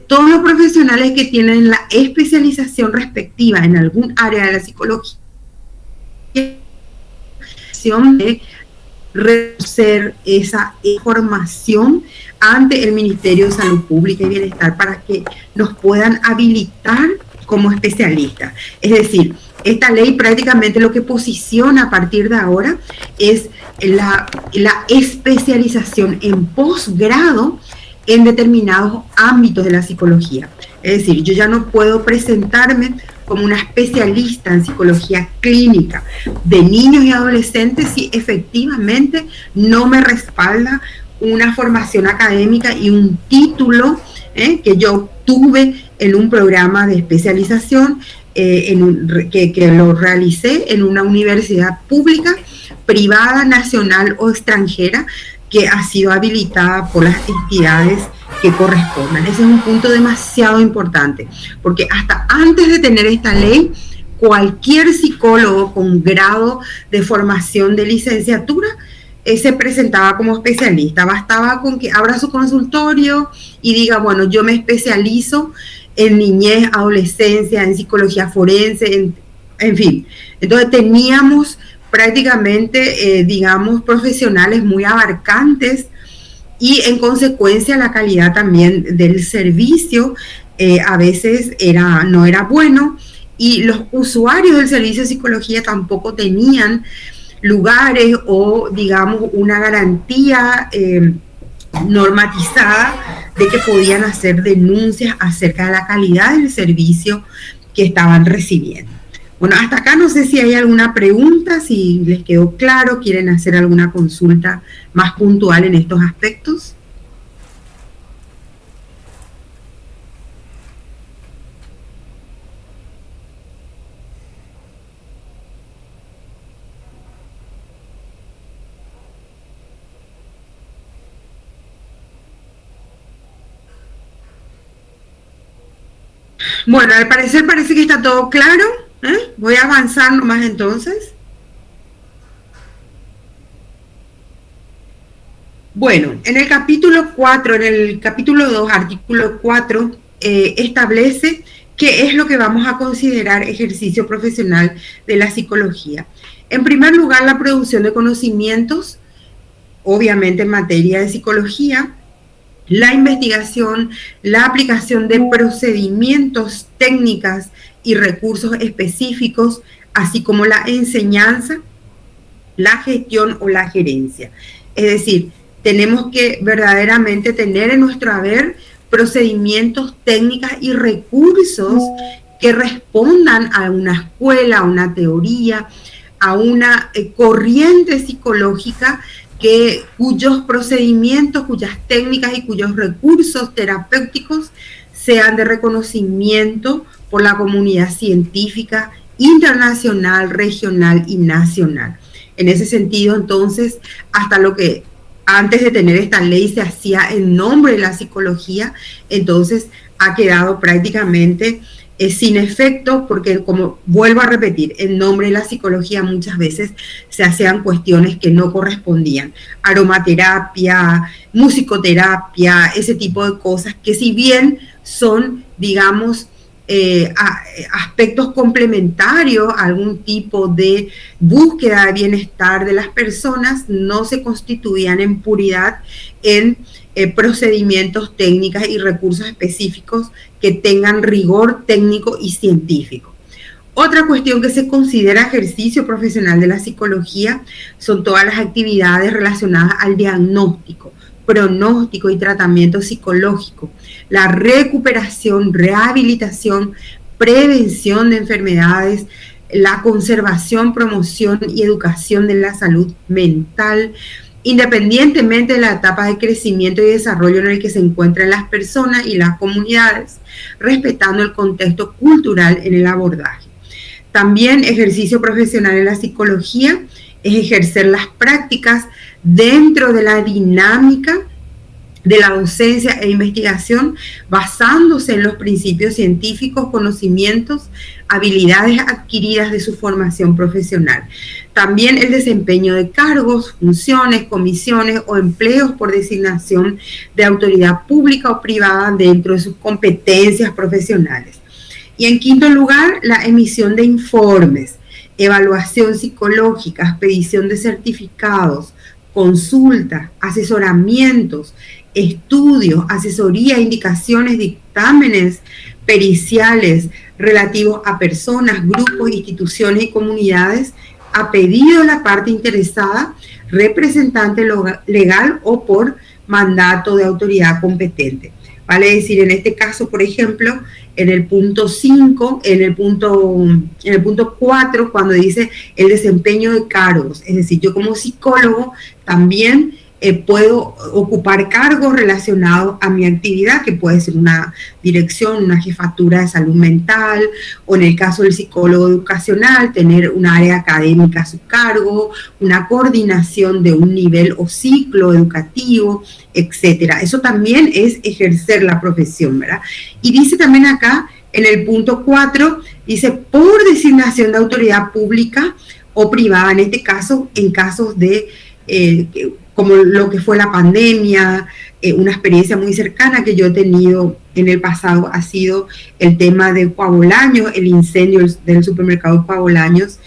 todos los profesionales que tienen la especialización respectiva en algún área de la psicología, de reconocer esa información ante el Ministerio de Salud Pública y Bienestar para que nos puedan habilitar como especialistas. Es decir, esta ley prácticamente lo que posiciona a partir de ahora es la especialización en posgrado en determinados ámbitos de la psicología. Es decir, yo ya no puedo presentarme como una especialista en psicología clínica de niños y adolescentes si efectivamente no me respalda una formación académica y un título que yo tuve en un programa de especialización que lo realicé en una universidad pública, privada, nacional o extranjera, que ha sido habilitada por las entidades que correspondan. Ese es un punto demasiado importante, porque hasta antes de tener esta ley, cualquier psicólogo con grado de formación de licenciatura se presentaba como especialista. Bastaba con que abra su consultorio y diga, bueno, yo me especializo en niñez, adolescencia, en psicología forense, en fin. Entonces teníamos prácticamente, digamos, profesionales muy abarcantes y en consecuencia la calidad también del servicio a veces no era bueno, y los usuarios del servicio de psicología tampoco tenían lugares o, digamos, una garantía normatizada de que podían hacer denuncias acerca de la calidad del servicio que estaban recibiendo. Bueno, hasta acá no sé si hay alguna pregunta, si les quedó claro, quieren hacer alguna consulta más puntual en estos aspectos. Bueno, al parecer parece que está todo claro. Voy a avanzar nomás entonces. Bueno, en el capítulo 4, en el capítulo 2, artículo 4, establece qué es lo que vamos a considerar ejercicio profesional de la psicología. En primer lugar, la producción de conocimientos, obviamente en materia de psicología, la investigación, la aplicación de procedimientos, técnicas y recursos específicos, así como la enseñanza, la gestión o la gerencia. Es decir, tenemos que verdaderamente tener en nuestro haber procedimientos, técnicas y recursos que respondan a una escuela, a una teoría, a una corriente psicológica cuyos procedimientos, cuyas técnicas y cuyos recursos terapéuticos sean de reconocimiento por la comunidad científica internacional, regional y nacional. En ese sentido, entonces, hasta lo que antes de tener esta ley se hacía en nombre de la psicología, entonces ha quedado prácticamente sin efecto, porque, como vuelvo a repetir, en nombre de la psicología muchas veces se hacían cuestiones que no correspondían. Aromaterapia, musicoterapia, ese tipo de cosas que, si bien son, digamos, aspectos complementarios a algún tipo de búsqueda de bienestar de las personas, no se constituían en puridad en procedimientos, técnicas y recursos específicos que tengan rigor técnico y científico. Otra cuestión que se considera ejercicio profesional de la psicología son todas las actividades relacionadas al diagnóstico, pronóstico y tratamiento psicológico, la recuperación, rehabilitación, prevención de enfermedades, la conservación, promoción y educación de la salud mental, independientemente de la etapa de crecimiento y desarrollo en el que se encuentran las personas y las comunidades, respetando el contexto cultural en el abordaje. También ejercicio profesional en la psicología es ejercer las prácticas dentro de la dinámica de la docencia e investigación basándose en los principios científicos, conocimientos, habilidades adquiridas de su formación profesional. También el desempeño de cargos, funciones, comisiones o empleos por designación de autoridad pública o privada dentro de sus competencias profesionales. Y en quinto lugar, la emisión de informes, evaluación psicológica, expedición de certificados, consultas, asesoramientos, estudios, asesoría, indicaciones, dictámenes periciales relativos a personas, grupos, instituciones y comunidades a pedido de la parte interesada, representante legal o por mandato de autoridad competente. Vale decir, en este caso, por ejemplo, en el punto 5, en el punto 4, cuando dice el desempeño de cargos, es decir, yo como psicólogo también puedo ocupar cargos relacionados a mi actividad, que puede ser una dirección, una jefatura de salud mental, o en el caso del psicólogo educacional, tener un área académica a su cargo, una coordinación de un nivel o ciclo educativo, etcétera. Eso también es ejercer la profesión, ¿verdad? Y dice también acá, en el punto 4, dice, por designación de autoridad pública o privada, en este caso, en casos de como lo que fue la pandemia, una experiencia muy cercana que yo he tenido en el pasado ha sido el tema de Puebolaños, el incendio del supermercado Puebolaños,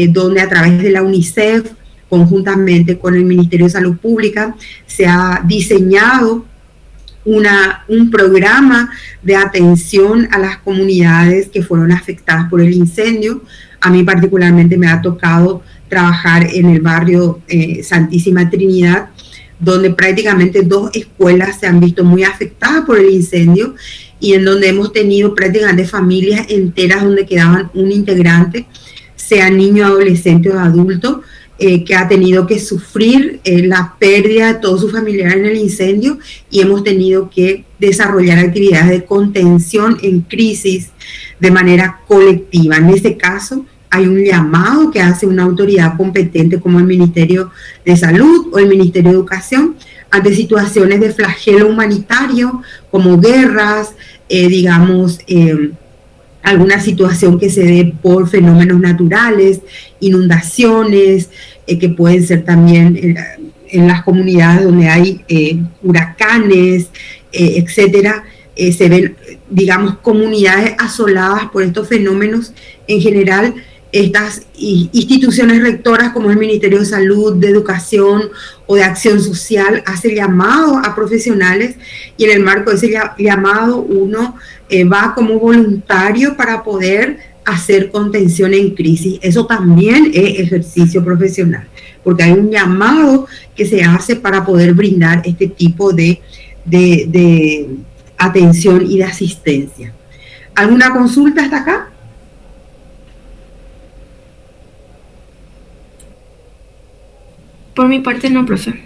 donde a través de la UNICEF, conjuntamente con el Ministerio de Salud Pública, se ha diseñado un programa de atención a las comunidades que fueron afectadas por el incendio. A mí particularmente me ha tocado trabajar en el barrio Santísima Trinidad, donde prácticamente 2 escuelas se han visto muy afectadas por el incendio y en donde hemos tenido prácticamente familias enteras donde quedaban un integrante, sea niño, adolescente o adulto, que ha tenido que sufrir la pérdida de todos sus familiares en el incendio y hemos tenido que desarrollar actividades de contención en crisis de manera colectiva. En este caso, hay un llamado que hace una autoridad competente como el Ministerio de Salud o el Ministerio de Educación ante situaciones de flagelo humanitario como guerras, alguna situación que se dé por fenómenos naturales, inundaciones, que pueden ser también en las comunidades donde hay huracanes, etcétera. Se ven, comunidades asoladas por estos fenómenos. En general, estas instituciones rectoras como el Ministerio de Salud, de Educación o de Acción Social hace llamado a profesionales y en el marco de ese llamado uno va como voluntario para poder hacer contención en crisis. Eso también es ejercicio profesional, porque hay un llamado que se hace para poder brindar este tipo de atención y de asistencia. ¿Alguna consulta hasta acá? Por mi parte no, profe.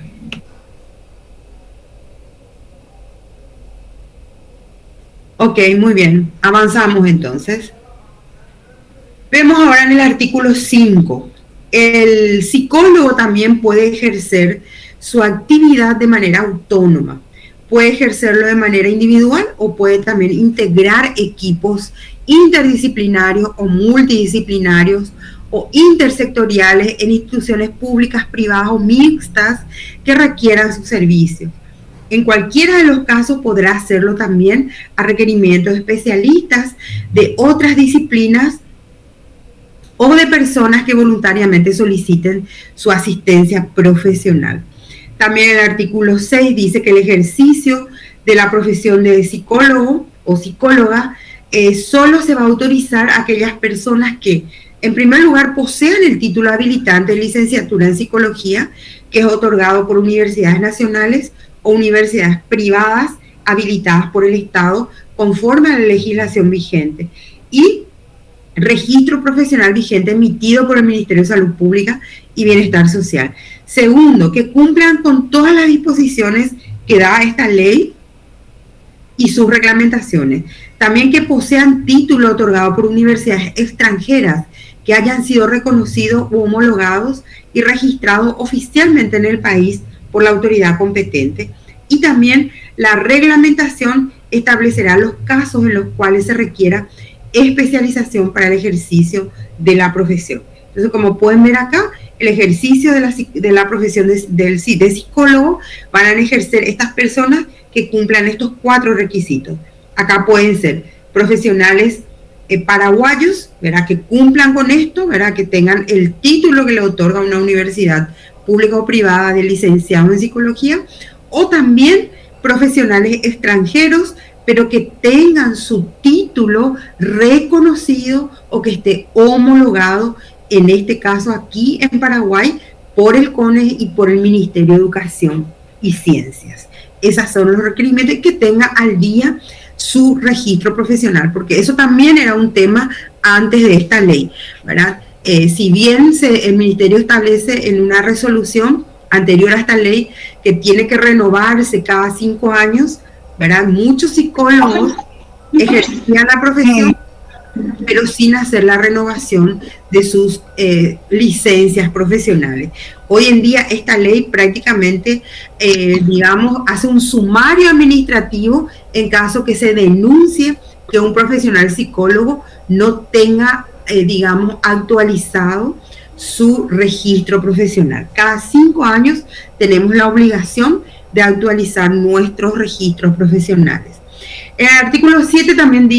Ok, muy bien. Avanzamos entonces. Vemos ahora en el artículo 5. El psicólogo también puede ejercer su actividad de manera autónoma. Puede ejercerlo de manera individual o puede también integrar equipos interdisciplinarios o multidisciplinarios o intersectoriales en instituciones públicas, privadas o mixtas que requieran sus servicios. En cualquiera de los casos podrá hacerlo también a requerimientos de especialistas de otras disciplinas o de personas que voluntariamente soliciten su asistencia profesional. También el artículo 6 dice que el ejercicio de la profesión de psicólogo o psicóloga solo se va a autorizar a aquellas personas que, en primer lugar, posean el título habilitante de licenciatura en psicología, que es otorgado por universidades nacionales o universidades privadas habilitadas por el Estado conforme a la legislación vigente, y registro profesional vigente emitido por el Ministerio de Salud Pública y Bienestar Social. Segundo, que cumplan con todas las disposiciones que da esta ley y sus reglamentaciones. También que posean título otorgado por universidades extranjeras que hayan sido reconocidos u homologados y registrados oficialmente en el país por la autoridad competente. Y también la reglamentación establecerá los casos en los cuales se requiera especialización para el ejercicio de la profesión. Entonces, como pueden ver acá, el ejercicio de la profesión de psicólogo van a ejercer estas personas que cumplan estos 4 requisitos. Acá pueden ser profesionales paraguayos, ¿verdad? Que cumplan con esto, ¿verdad? Que tengan el título que le otorga una universidad pública o privada de licenciado en psicología, o también profesionales extranjeros, pero que tengan su título reconocido o que esté homologado, en este caso aquí en Paraguay, por el CONES y por el Ministerio de Educación y Ciencias. Esos son los requerimientos, que tenga al día su registro profesional, porque eso también era un tema antes de esta ley, ¿verdad? Si bien el Ministerio establece en una resolución anterior a esta ley que tiene que renovarse cada 5 años, ¿verdad? Muchos psicólogos ejercían la profesión, pero sin hacer la renovación de sus licencias profesionales. Hoy en día esta ley prácticamente, digamos, hace un sumario administrativo en caso que se denuncie que un profesional psicólogo no tenga, digamos, actualizado su registro profesional. Cada 5 años tenemos la obligación de actualizar nuestros registros profesionales. En el artículo 7 también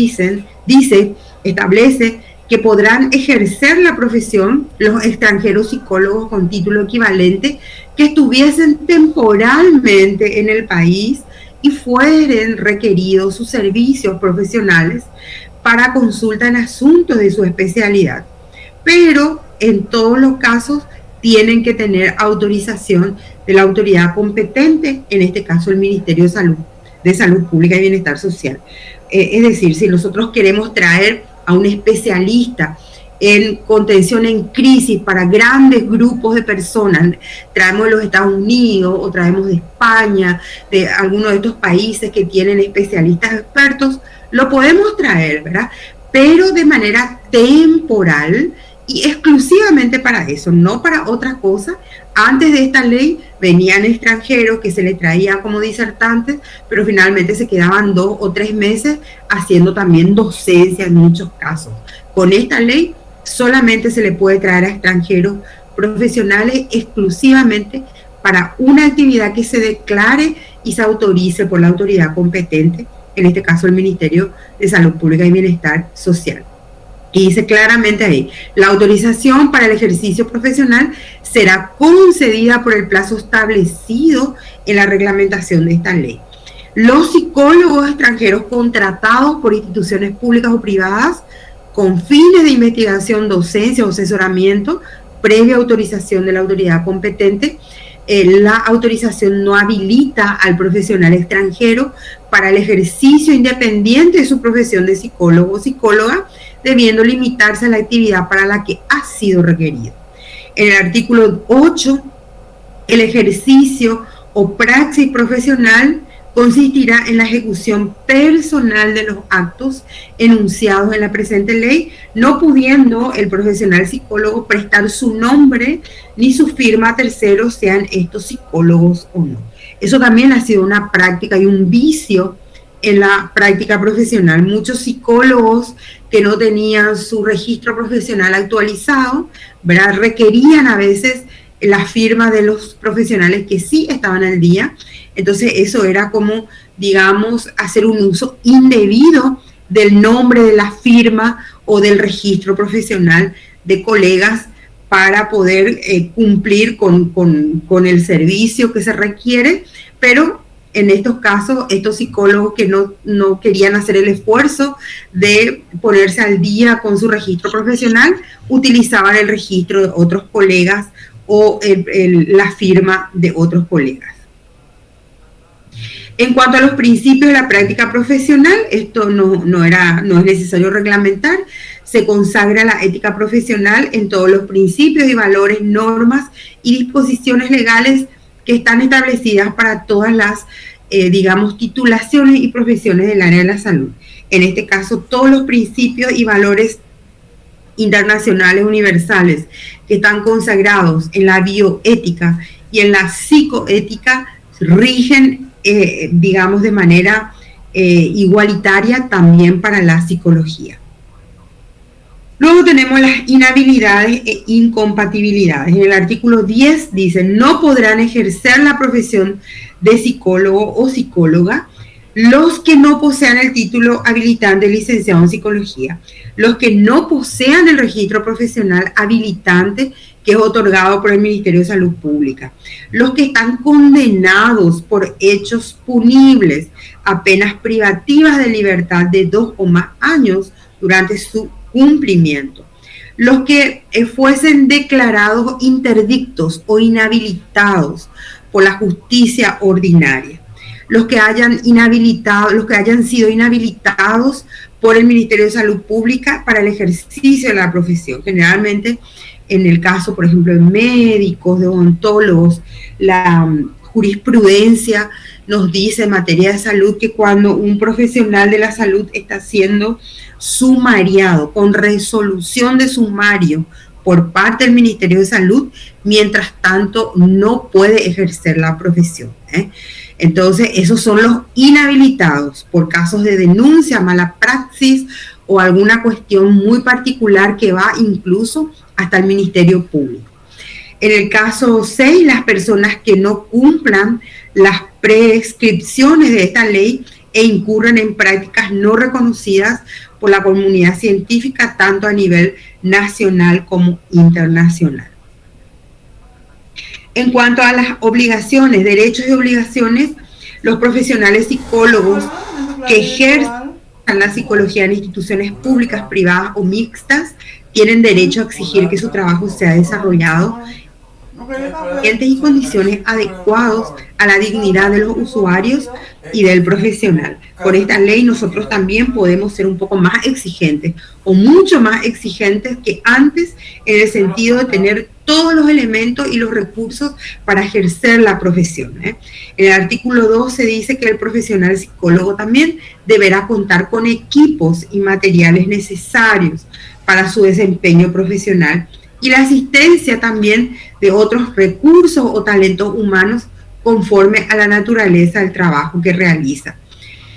establece que podrán ejercer la profesión los extranjeros psicólogos con título equivalente que estuviesen temporalmente en el país y fueren requeridos sus servicios profesionales para consulta en asuntos de su especialidad. Pero en todos los casos tienen que tener autorización de la autoridad competente, en este caso el Ministerio de Salud Pública y Bienestar Social. Es decir, si nosotros queremos traer a un especialista en contención en crisis para grandes grupos de personas, traemos de los Estados Unidos o traemos de España, de algunos de estos países que tienen especialistas expertos, lo podemos traer, ¿verdad? Pero de manera temporal y exclusivamente para eso, no para otra cosa. Antes de esta ley venían extranjeros que se les traían como disertantes, pero finalmente se quedaban 2 o 3 meses haciendo también docencia en muchos casos. Con esta ley solamente se le puede traer a extranjeros profesionales exclusivamente para una actividad que se declare y se autorice por la autoridad competente, en este caso el Ministerio de Salud Pública y Bienestar Social. Y dice claramente ahí, la autorización para el ejercicio profesional será concedida por el plazo establecido en la reglamentación de esta ley. Los psicólogos extranjeros contratados por instituciones públicas o privadas con fines de investigación, docencia o asesoramiento, previa autorización de la autoridad competente, la autorización no habilita al profesional extranjero para el ejercicio independiente de su profesión de psicólogo o psicóloga, debiendo limitarse a la actividad para la que ha sido requerido. En el artículo 8, el ejercicio o praxis profesional consistirá en la ejecución personal de los actos enunciados en la presente ley, no pudiendo el profesional psicólogo prestar su nombre ni su firma a terceros, sean estos psicólogos o no. Eso también ha sido una práctica y un vicio en la práctica profesional. Muchos psicólogos que no tenían su registro profesional actualizado, ¿verdad?, requerían a veces la firma de los profesionales que sí estaban al día. Entonces eso era como, digamos, hacer un uso indebido del nombre, de la firma o del registro profesional de colegas para poder cumplir con el servicio que se requiere, pero en estos casos, estos psicólogos que no querían hacer el esfuerzo de ponerse al día con su registro profesional, utilizaban el registro de otros colegas o la firma de otros colegas. En cuanto a los principios de la práctica profesional, esto no es necesario reglamentar. Se consagra la ética profesional en todos los principios y valores, normas y disposiciones legales que están establecidas para todas las, digamos, titulaciones y profesiones del área de la salud. En este caso, todos los principios y valores internacionales universales que están consagrados en la bioética y en la psicoética rigen digamos, de manera igualitaria también para la psicología. Luego tenemos las inhabilidades e incompatibilidades. En el artículo 10 dice, no podrán ejercer la profesión de psicólogo o psicóloga los que no posean el título habilitante de licenciado en psicología, los que no posean el registro profesional habilitante que es otorgado por el Ministerio de Salud Pública, los que están condenados por hechos punibles a penas privativas de libertad de 2 o más años durante su cumplimiento, los que fuesen declarados interdictos o inhabilitados por la justicia ordinaria, los que hayan sido inhabilitados por el Ministerio de Salud Pública para el ejercicio de la profesión. Generalmente, en el caso, por ejemplo, de médicos, de odontólogos, la jurisprudencia nos dice en materia de salud que cuando un profesional de la salud está siendo sumariado con resolución de sumario por parte del Ministerio de Salud, mientras tanto no puede ejercer la profesión. Entonces, esos son los inhabilitados por casos de denuncia, mala praxis o alguna cuestión muy particular que va incluso hasta el Ministerio Público. En el caso 6, las personas que no cumplan las prescripciones de esta ley e incurran en prácticas no reconocidas por la comunidad científica, tanto a nivel nacional como internacional. En cuanto a las obligaciones, derechos y obligaciones, los profesionales psicólogos que ejerzan la psicología en instituciones públicas, privadas o mixtas tienen derecho a exigir que su trabajo sea desarrollado en y condiciones adecuados a la dignidad de los usuarios y del profesional. Por esta ley nosotros también podemos ser un poco más exigentes o mucho más exigentes que antes, en el sentido de tener todos los elementos y los recursos para ejercer la profesión. En el artículo 12 dice que el profesional psicólogo también deberá contar con equipos y materiales necesarios para su desempeño profesional y la asistencia también de otros recursos o talentos humanos conforme a la naturaleza del trabajo que realiza.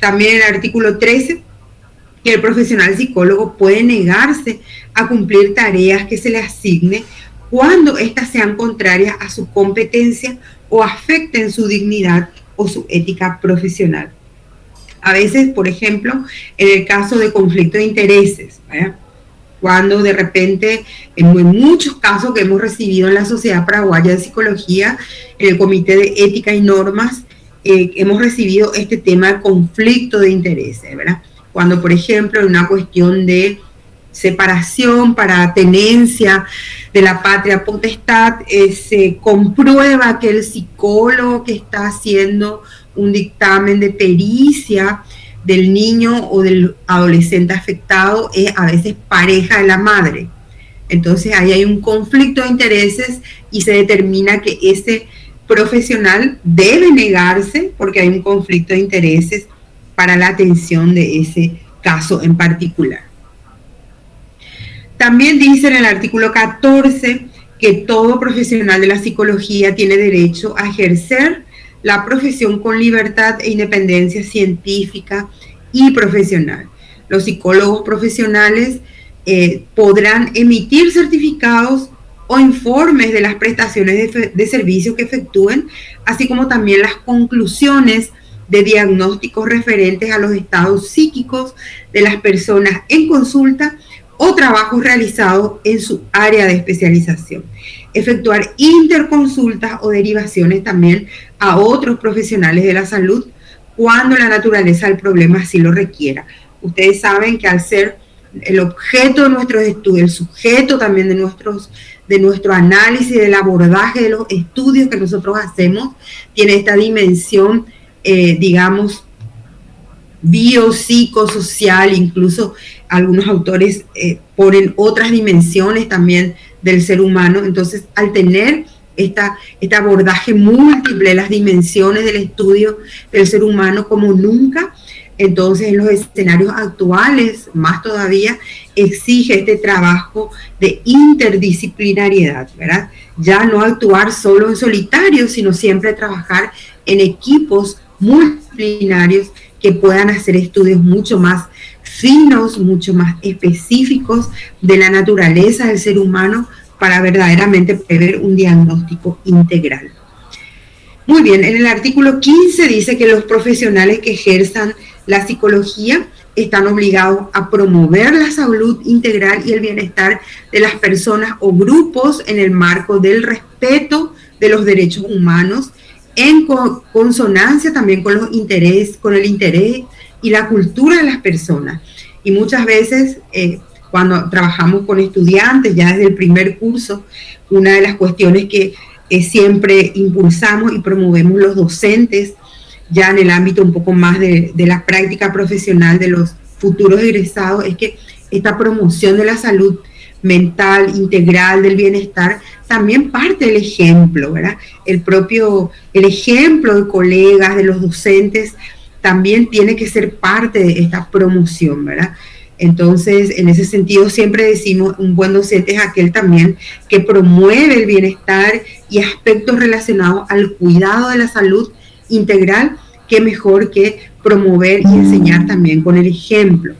También el artículo 13, que el profesional psicólogo puede negarse a cumplir tareas que se le asigne cuando éstas sean contrarias a su competencia o afecten su dignidad o su ética profesional. A veces, por ejemplo, en el caso de conflicto de intereses, ¿verdad?, cuando de repente, en muchos casos que hemos recibido en la Sociedad Paraguaya de Psicología, en el Comité de Ética y Normas, hemos recibido este tema de conflicto de intereses, ¿verdad? Cuando, por ejemplo, en una cuestión de separación para tenencia de la patria potestad, se comprueba que el psicólogo que está haciendo un dictamen de pericia del niño o del adolescente afectado es a veces pareja de la madre. Entonces ahí hay un conflicto de intereses y se determina que ese profesional debe negarse porque hay un conflicto de intereses para la atención de ese caso en particular. También dice en el artículo 14 que todo profesional de la psicología tiene derecho a ejercer la profesión con libertad e independencia científica y profesional. Los psicólogos profesionales podrán emitir certificados o informes de las prestaciones de servicios que efectúen, así como también las conclusiones de diagnósticos referentes a los estados psíquicos de las personas en consulta o trabajos realizados en su área de especialización. Efectuar interconsultas o derivaciones también a otros profesionales de la salud cuando la naturaleza del problema así lo requiera. Ustedes saben que al ser el objeto de nuestros estudios, el sujeto también de nuestro análisis, del abordaje de los estudios que nosotros hacemos, tiene esta dimensión, digamos, biopsicosocial. Incluso algunos autores ponen otras dimensiones también del ser humano. Entonces, al tener este abordaje múltiple, las dimensiones del estudio del ser humano como nunca, entonces en los escenarios actuales, más todavía, exige este trabajo de interdisciplinariedad, ¿verdad? Ya no actuar solo en solitario, sino siempre trabajar en equipos multidisciplinarios que puedan hacer estudios mucho más finos, mucho más específicos de la naturaleza del ser humano para verdaderamente prever un diagnóstico integral. Muy bien, en el artículo 15 dice que los profesionales que ejerzan la psicología están obligados a promover la salud integral y el bienestar de las personas o grupos en el marco del respeto de los derechos humanos, en consonancia también con el interés y la cultura de las personas. Y muchas veces, cuando trabajamos con estudiantes, ya desde el primer curso, una de las cuestiones que siempre impulsamos y promovemos los docentes, ya en el ámbito un poco más de la práctica profesional de los futuros egresados, es que esta promoción de la salud mental, integral, del bienestar, también parte del ejemplo, ¿verdad? El ejemplo de colegas, de los docentes, también tiene que ser parte de esta promoción, ¿verdad? Entonces, en ese sentido, siempre decimos, un buen docente es aquel también que promueve el bienestar y aspectos relacionados al cuidado de la salud integral, que mejor que promover y enseñar también con el ejemplo.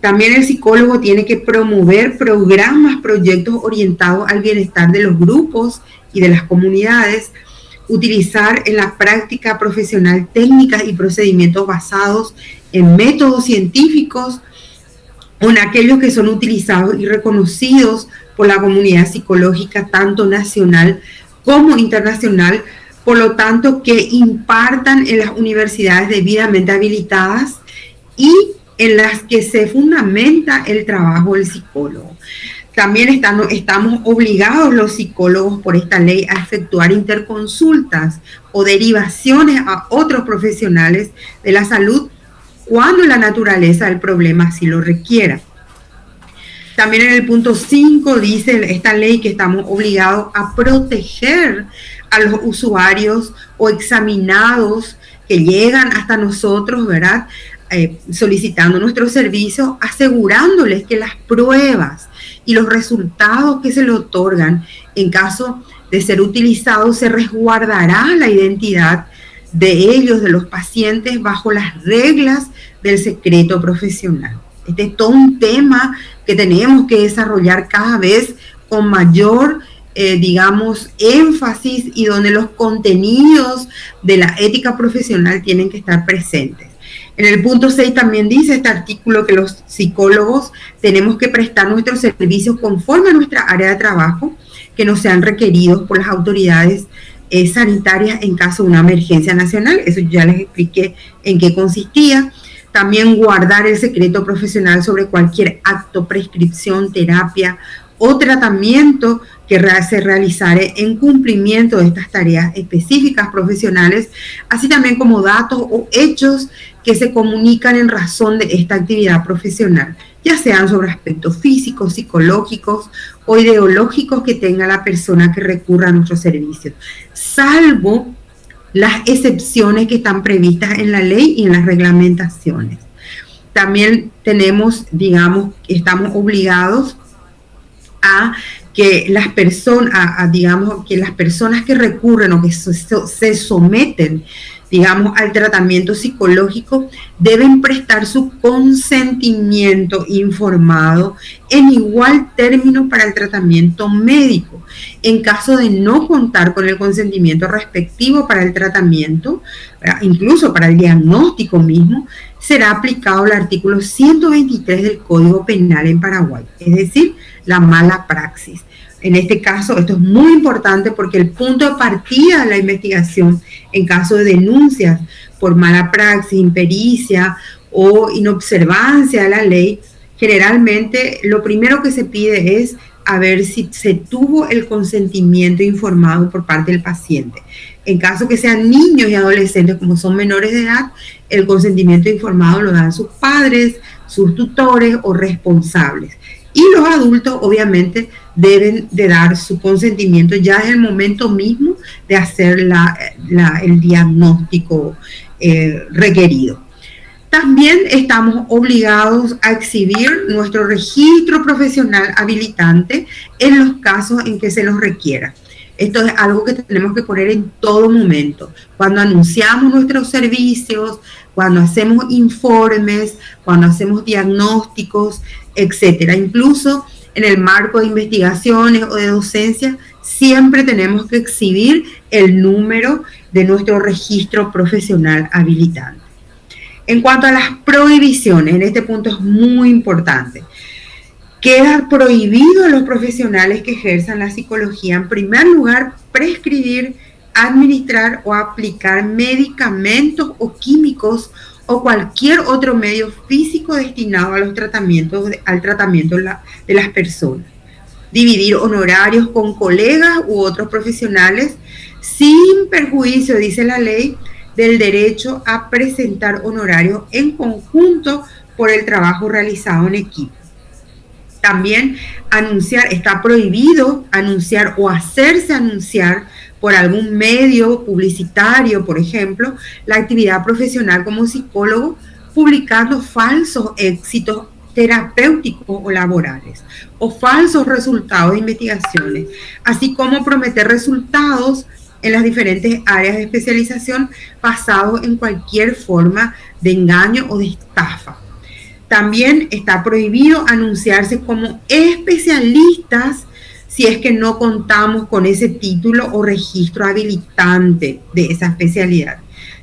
También el psicólogo tiene que promover programas, proyectos orientados al bienestar de los grupos y de las comunidades, utilizar en la práctica profesional técnicas y procedimientos basados en métodos científicos o en aquellos que son utilizados y reconocidos por la comunidad psicológica, tanto nacional como internacional, por lo tanto que impartan en las universidades debidamente habilitadas y en las que se fundamenta el trabajo del psicólogo. También estamos obligados los psicólogos por esta ley a efectuar interconsultas o derivaciones a otros profesionales de la salud cuando la naturaleza del problema así lo requiera. También en el punto 5 dice esta ley que estamos obligados a proteger a los usuarios o examinados que llegan hasta nosotros, ¿verdad? Solicitando nuestros servicios, asegurándoles que las pruebas y los resultados que se le otorgan en caso de ser utilizados, se resguardará la identidad de ellos, de los pacientes, bajo las reglas del secreto profesional. Este es todo un tema que tenemos que desarrollar cada vez con mayor, énfasis, y donde los contenidos de la ética profesional tienen que estar presentes. En el punto 6 también dice este artículo que los psicólogos tenemos que prestar nuestros servicios conforme a nuestra área de trabajo, que no sean requeridos por las autoridades sanitarias en caso de una emergencia nacional. Eso ya les expliqué en qué consistía. También guardar el secreto profesional sobre cualquier acto, prescripción, terapia o tratamiento que se realizare en cumplimiento de estas tareas específicas profesionales, así también como datos o hechos que se comunican en razón de esta actividad profesional, ya sean sobre aspectos físicos, psicológicos o ideológicos que tenga la persona que recurra a nuestros servicios, salvo las excepciones que están previstas en la ley y en las reglamentaciones. También estamos obligados a que las personas, que las personas que recurren o que se someten, al tratamiento psicológico, deben prestar su consentimiento informado en igual término para el tratamiento médico. En caso de no contar con el consentimiento respectivo para el tratamiento, incluso para el diagnóstico mismo, será aplicado el artículo 123 del Código Penal en Paraguay, es decir, la mala praxis. En este caso, esto es muy importante porque el punto de partida de la investigación en caso de denuncias por mala praxis, impericia o inobservancia de la ley, generalmente lo primero que se pide es a ver si se tuvo el consentimiento informado por parte del paciente. En caso que sean niños y adolescentes, como son menores de edad, el consentimiento informado lo dan sus padres, sus tutores o responsables. Y los adultos, obviamente, deben de dar su consentimiento ya desde el momento mismo de hacer el diagnóstico requerido. También estamos obligados a exhibir nuestro registro profesional habilitante en los casos en que se los requiera. Esto es algo que tenemos que poner en todo momento. Cuando anunciamos nuestros servicios, cuando hacemos informes, cuando hacemos diagnósticos, etcétera. Incluso en el marco de investigaciones o de docencia, siempre tenemos que exhibir el número de nuestro registro profesional habilitante. En cuanto a las prohibiciones, en este punto es muy importante. Queda prohibido a los profesionales que ejerzan la psicología, en primer lugar, prescribir, administrar o aplicar medicamentos o químicos o cualquier otro medio físico destinado a los tratamientos, al tratamiento de las personas. Dividir honorarios con colegas u otros profesionales sin perjuicio, dice la ley, del derecho a presentar honorarios en conjunto por el trabajo realizado en equipo. También está prohibido anunciar o hacerse anunciar por algún medio publicitario, por ejemplo, la actividad profesional como psicólogo, publicando falsos éxitos terapéuticos o laborales, o falsos resultados de investigaciones, así como prometer resultados en las diferentes áreas de especialización basados en cualquier forma de engaño o de estafa. También está prohibido anunciarse como especialistas si es que no contamos con ese título o registro habilitante de esa especialidad.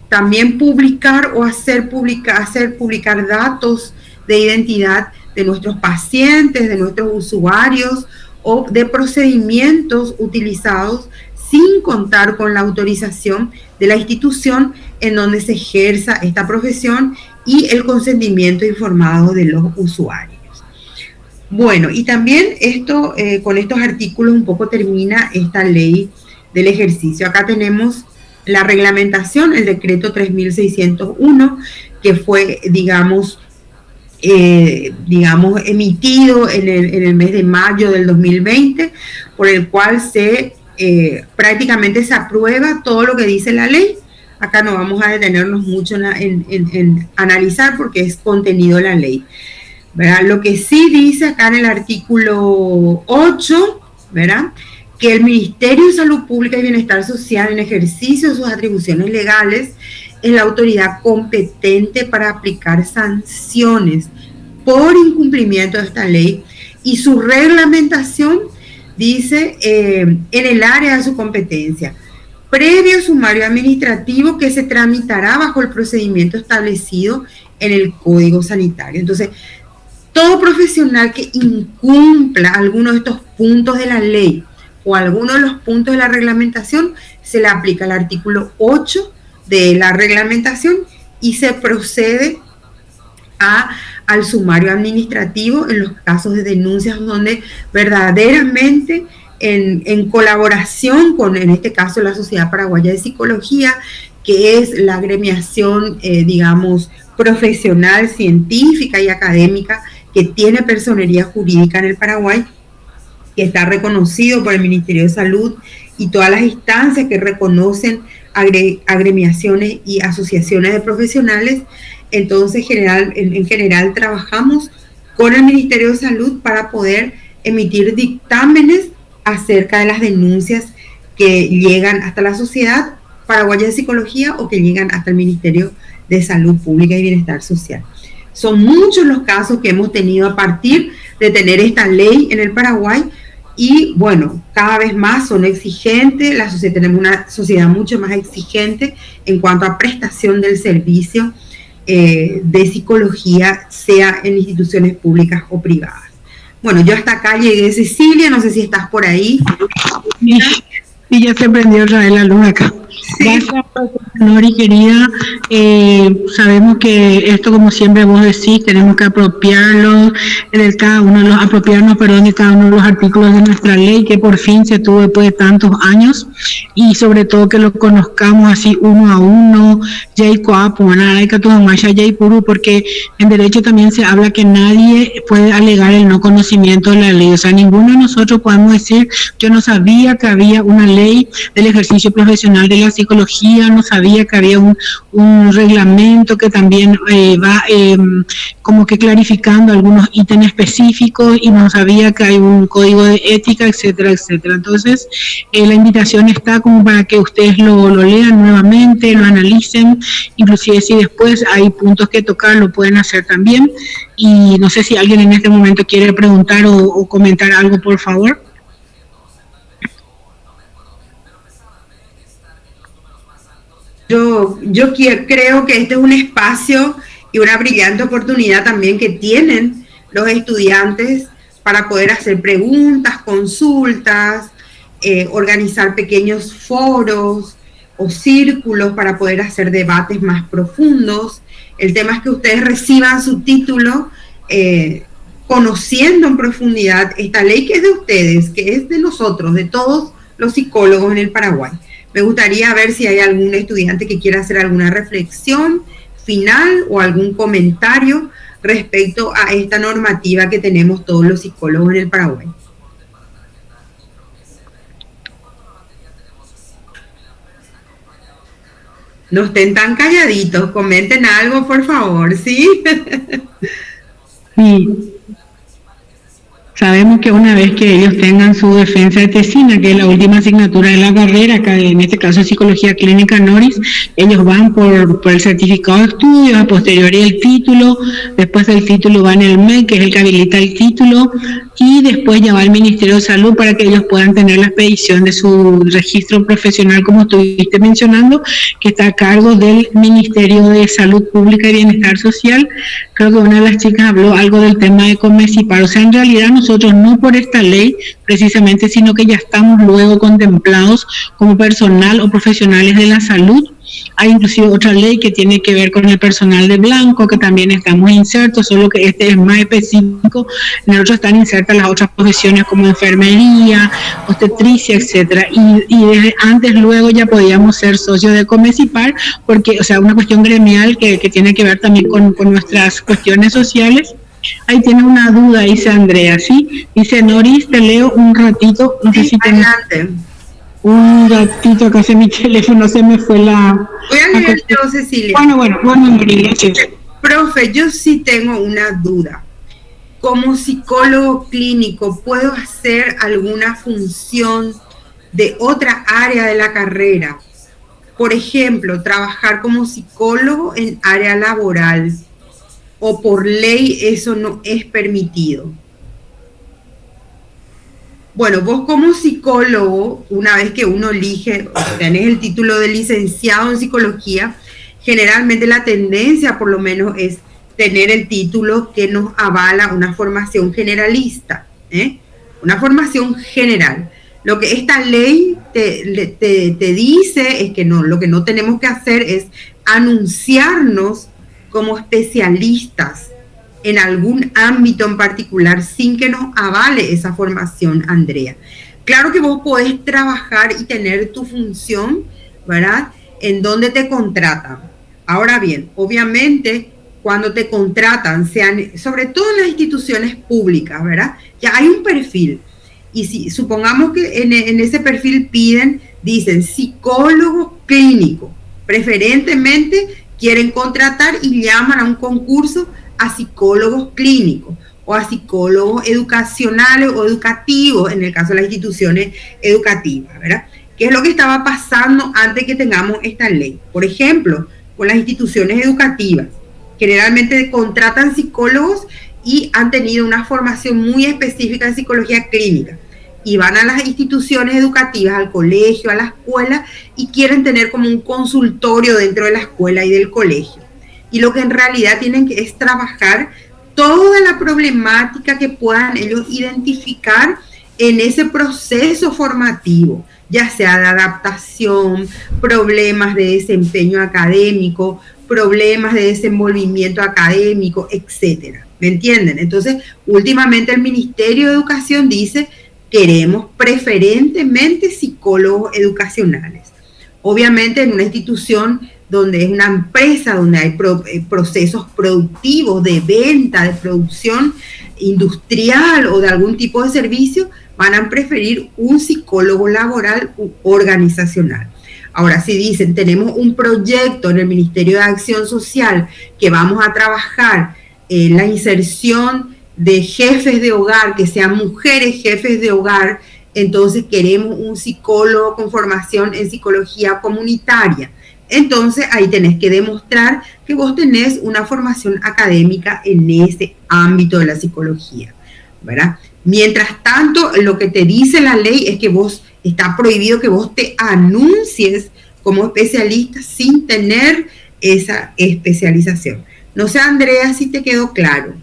También publicar o hacer publicar datos de identidad de nuestros pacientes, de nuestros usuarios o de procedimientos utilizados sin contar con la autorización de la institución en donde se ejerza esta profesión y el consentimiento informado de los usuarios. Bueno, y también esto, con estos artículos un poco termina esta ley del ejercicio. Acá tenemos la reglamentación, el decreto 3601, que fue, digamos, emitido en el mes de mayo del 2020, por el cual prácticamente se aprueba todo lo que dice la ley. Acá no vamos a detenernos mucho en analizar porque es contenido de la ley, ¿verdad? Lo que sí dice acá en el artículo 8, ¿verdad?, que el Ministerio de Salud Pública y Bienestar Social, en ejercicio de sus atribuciones legales, es la autoridad competente para aplicar sanciones por incumplimiento de esta ley, y su reglamentación dice en el área de su competencia, previo sumario administrativo que se tramitará bajo el procedimiento establecido en el Código Sanitario. Entonces, todo profesional que incumpla alguno de estos puntos de la ley o alguno de los puntos de la reglamentación, se le aplica el artículo 8 de la reglamentación y se procede al sumario administrativo en los casos de denuncias donde verdaderamente en colaboración con, en este caso, la Sociedad Paraguaya de Psicología, que es la agremiación, digamos, profesional, científica y académica que tiene personería jurídica en el Paraguay, que está reconocido por el Ministerio de Salud y todas las instancias que reconocen agremiaciones y asociaciones de profesionales. Entonces, en general trabajamos con el Ministerio de Salud para poder emitir dictámenes acerca de las denuncias que llegan hasta la Sociedad Paraguaya de Psicología o que llegan hasta el Ministerio de Salud Pública y Bienestar Social. Son muchos los casos que hemos tenido a partir de tener esta ley en el Paraguay y, bueno, cada vez más son exigentes. Tenemos una sociedad mucho más exigente en cuanto a prestación del servicio de psicología, sea en instituciones públicas o privadas. Bueno, yo hasta acá llegué, Cecilia, no sé si estás por ahí. Y ya se prendió otra vez la luz acá. Sí. Gracias, Nori, querida. Sabemos que esto, como siempre vos decís, tenemos que apropiarnos de cada uno de los artículos de nuestra ley, que por fin se tuvo después de tantos años, y sobre todo que lo conozcamos así uno a uno, porque en derecho también se habla que nadie puede alegar el no conocimiento de la ley. O sea, ninguno de nosotros podemos decir, yo no sabía que había una ley del ejercicio profesional de la psicología psicología, no sabía que había un reglamento que también va como que clarificando algunos ítems específicos y no sabía que hay un código de ética, etcétera, etcétera. Entonces, la invitación está como para que ustedes lo lean nuevamente, lo analicen, inclusive si después hay puntos que tocar, lo pueden hacer también. Y no sé si alguien en este momento quiere preguntar o comentar algo, por favor. Yo creo que este es un espacio y una brillante oportunidad también que tienen los estudiantes para poder hacer preguntas, consultas, organizar pequeños foros o círculos para poder hacer debates más profundos. El tema es que ustedes reciban su título conociendo en profundidad esta ley que es de ustedes, que es de nosotros, de todos los psicólogos en el Paraguay. Me gustaría ver si hay algún estudiante que quiera hacer alguna reflexión final o algún comentario respecto a esta normativa que tenemos todos los psicólogos en el Paraguay. No estén tan calladitos, comenten algo, por favor, ¿sí? Sí. Sabemos que una vez que ellos tengan su defensa de tesina, que es la última asignatura de la carrera, que en este caso Psicología Clínica Noris, ellos van por el certificado de estudios, a posteriori el título, después del título van el MEC, que es el que habilita el título, y después ya va al Ministerio de Salud para que ellos puedan tener la expedición de su registro profesional, como estuviste mencionando, que está a cargo del Ministerio de Salud Pública y Bienestar Social. Creo que una de las chicas habló algo del tema de Comecipar. O sea, en realidad nosotros no por esta ley precisamente, sino que ya estamos luego contemplados como personal o profesionales de la salud. Hay inclusive otra ley que tiene que ver con el personal de blanco, que también estamos insertos, solo que este es más específico. En el otro están insertas las otras profesiones como enfermería, obstetricia, etcétera. Y desde antes, luego ya podíamos ser socios de Comecipar, porque, o sea, una cuestión gremial que tiene que ver también con nuestras cuestiones sociales. Ahí tiene una duda, dice Andrea, ¿sí? Dice Noris, te leo un ratito, no sé si adelante. Un ratito, acá se mi teléfono, se me fue la... Voy a leer yo, Cecilia. Bueno, María, gracias. Profe, yo sí tengo una duda. Como psicólogo clínico, ¿puedo hacer alguna función de otra área de la carrera? Por ejemplo, trabajar como psicólogo en área laboral. ¿O por ley eso no es permitido? Bueno, vos como psicólogo, una vez que uno elige, tenés el título de licenciado en psicología, generalmente la tendencia por lo menos es tener el título que nos avala una formación generalista, una formación general. Lo que esta ley te dice es que no, lo que no tenemos que hacer es anunciarnos como especialistas en algún ámbito en particular sin que nos avale esa formación, Andrea. Claro que vos podés trabajar y tener tu función, ¿verdad?, en donde te contratan. Ahora bien, obviamente, cuando te contratan, sobre todo en las instituciones públicas, ¿verdad?, ya hay un perfil. Y si supongamos que en ese perfil dicen psicólogo clínico, preferentemente quieren contratar y llaman a un concurso a psicólogos clínicos o a psicólogos educacionales o educativos, en el caso de las instituciones educativas, ¿verdad? ¿Qué es lo que estaba pasando antes que tengamos esta ley? Por ejemplo, con las instituciones educativas, generalmente contratan psicólogos y han tenido una formación muy específica en psicología clínica y van a las instituciones educativas, al colegio, a la escuela, y quieren tener como un consultorio dentro de la escuela y del colegio. Y lo que en realidad tienen que es trabajar toda la problemática que puedan ellos identificar en ese proceso formativo, ya sea de adaptación, problemas de desempeño académico, problemas de desenvolvimiento académico, etcétera. ¿Me entienden? Entonces, últimamente el Ministerio de Educación dice: queremos preferentemente psicólogos educacionales. Obviamente en una institución donde es una empresa, donde hay procesos productivos de venta, de producción industrial o de algún tipo de servicio, van a preferir un psicólogo laboral u organizacional. Ahora, si dicen, tenemos un proyecto en el Ministerio de Acción Social que vamos a trabajar en la inserción de jefes de hogar, que sean mujeres jefes de hogar, entonces queremos un psicólogo con formación en psicología comunitaria. Entonces ahí tenés que demostrar que vos tenés una formación académica en ese ámbito de la psicología, ¿verdad? Mientras tanto, lo que te dice la ley es que está prohibido que vos te anuncies como especialista sin tener esa especialización. No sé, Andrea, si te quedó claro.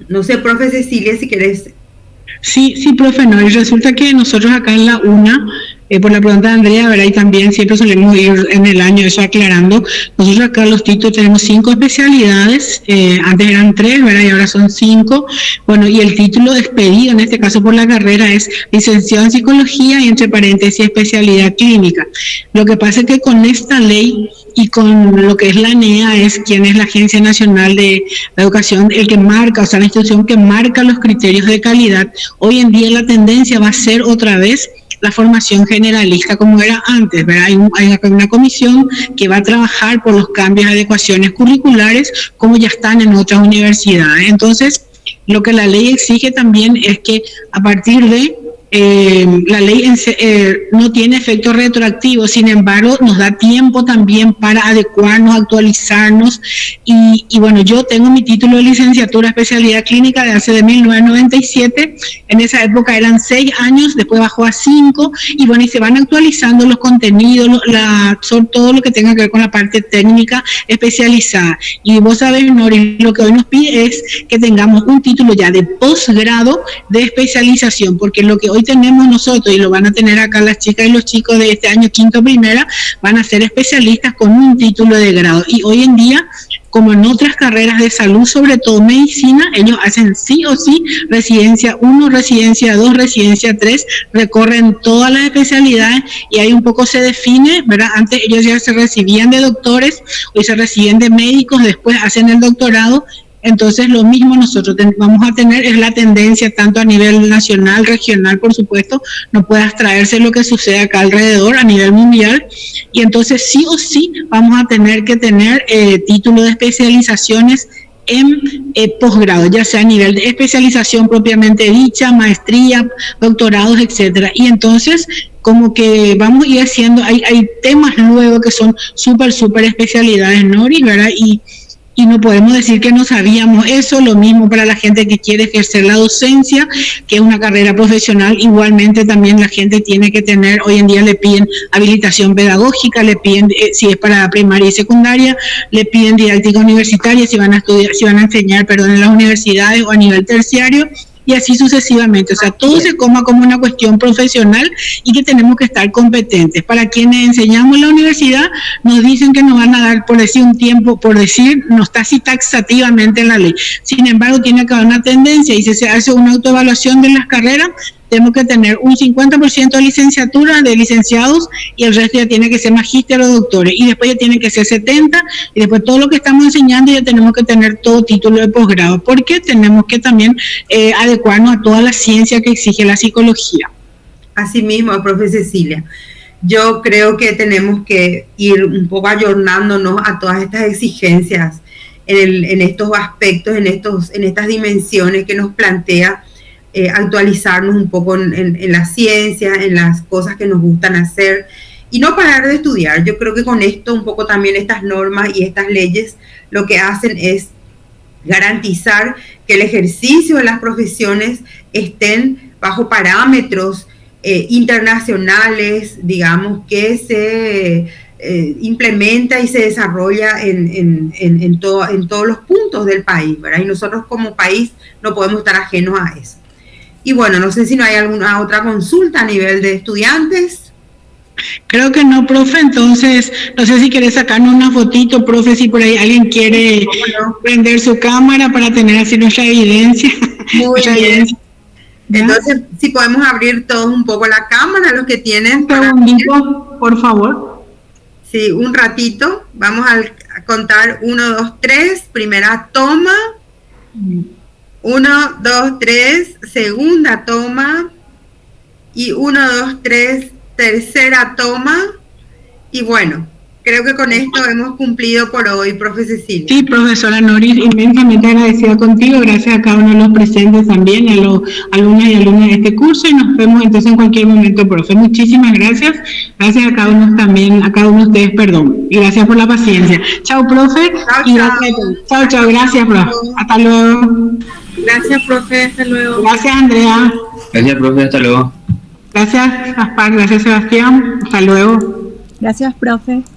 No sé, profe Cecilia, si querés. Sí, profe, no, y resulta que nosotros acá en la UNA, por la pregunta de Andrea, ¿verdad? Y también siempre solemos ir en el año eso aclarando. Nosotros acá los títulos tenemos 5 especialidades, antes eran 3, ¿verdad? Y ahora son 5. Bueno, y el título expedido, en este caso por la carrera, es licenciado en psicología y entre paréntesis especialidad clínica. Lo que pasa es que con esta ley y con lo que es la NEA, es quien es la Agencia Nacional de la Educación, el que marca, o sea, la institución que marca los criterios de calidad. Hoy en día la tendencia va a ser otra vez la formación generalista como era antes, ¿verdad? Hay una comisión que va a trabajar por los cambios y adecuaciones curriculares como ya están en otras universidades. Entonces, lo que la ley exige también es que a partir de la ley no tiene efecto retroactivo, sin embargo nos da tiempo también para adecuarnos, actualizarnos y bueno, yo tengo mi título de licenciatura especialidad clínica de 1997, en esa época eran 6 años, después bajó a 5 y bueno, y se van actualizando los contenidos, todo lo que tenga que ver con la parte técnica especializada. Y vos sabés, Nori, lo que hoy nos pide es que tengamos un título ya de posgrado de especialización, porque lo que hoy tenemos nosotros, y lo van a tener acá las chicas y los chicos de este año quinto primera, van a ser especialistas con un título de grado. Y hoy en día, como en otras carreras de salud, sobre todo medicina, ellos hacen sí o sí residencia 1, residencia 2, residencia 3, recorren todas las especialidades y ahí un poco se define, ¿verdad? Antes ellos ya se recibían de doctores, hoy se reciben de médicos, después hacen el doctorado. Entonces lo mismo nosotros vamos a tener, es la tendencia tanto a nivel nacional, regional, por supuesto, no puede abstraerse lo que sucede acá alrededor a nivel mundial, y entonces sí o sí vamos a tener que tener título de especializaciones en posgrado, ya sea a nivel de especialización propiamente dicha, maestría, doctorados, etcétera. Y entonces como que vamos a ir haciendo, hay temas luego que son súper especialidades, Nori, ¿verdad? Y no podemos decir que no sabíamos eso. Lo mismo para la gente que quiere ejercer la docencia, que es una carrera profesional. Igualmente también la gente tiene que tener, hoy en día le piden habilitación pedagógica, le piden, si es para primaria y secundaria, le piden didáctica universitaria, si van a enseñar, en las universidades o a nivel terciario, y así sucesivamente. O sea, todo se coma como una cuestión profesional y que tenemos que estar competentes. Para quienes enseñamos en la universidad, nos dicen que nos van a dar, por decir un tiempo, no está así taxativamente en la ley. Sin embargo, tiene que haber una tendencia y si se hace una autoevaluación de las carreras, tenemos que tener un 50% de licenciatura, de licenciados, y el resto ya tiene que ser magíster o doctores, y después ya tiene que ser 70, y después todo lo que estamos enseñando ya tenemos que tener todo título de posgrado, porque tenemos que también adecuarnos a toda la ciencia que exige la psicología. Así mismo, profe Cecilia. Yo creo que tenemos que ir un poco ayornándonos a todas estas exigencias en estos aspectos, en estas dimensiones que nos plantea actualizarnos un poco en la ciencia, en las cosas que nos gustan hacer y no parar de estudiar. Yo creo que con esto un poco también estas normas y estas leyes lo que hacen es garantizar que el ejercicio de las profesiones estén bajo parámetros internacionales, digamos, que se implementa y se desarrolla en todos los puntos del país, ¿verdad? Y nosotros como país no podemos estar ajenos a eso. Y bueno, no sé si no hay alguna otra consulta a nivel de estudiantes. Creo que no, profe, entonces no sé si quieres sacarnos una fotito, profe, si por ahí alguien quiere prender su cámara para tener así nuestra evidencia. Muy bien. Entonces, si podemos abrir todos un poco la cámara, los que tienen. Un segundito, por favor. Sí, un ratito. Vamos a contar 1, 2, 3. Primera toma. 1, 2, 3. Segunda toma. Y 1, 2, 3, tercera toma. Y bueno, creo que con esto hemos cumplido por hoy, profe Cecilia. Sí, profesora Noris, inmensamente agradecida contigo, gracias a cada uno de los presentes también, a los alumnos y alumnas de este curso, y nos vemos entonces en cualquier momento, profe. Muchísimas gracias, gracias a cada uno también, a cada uno de ustedes, perdón, y gracias por la paciencia. Chao, profe, Chao, y chao. gracias a todos. Chao, chao, gracias, profe. Hasta luego. Gracias, profe. Hasta luego. Gracias, Andrea. Gracias, profe, hasta luego. Gracias, Gaspar, gracias, Sebastián. Hasta luego. Gracias, profe.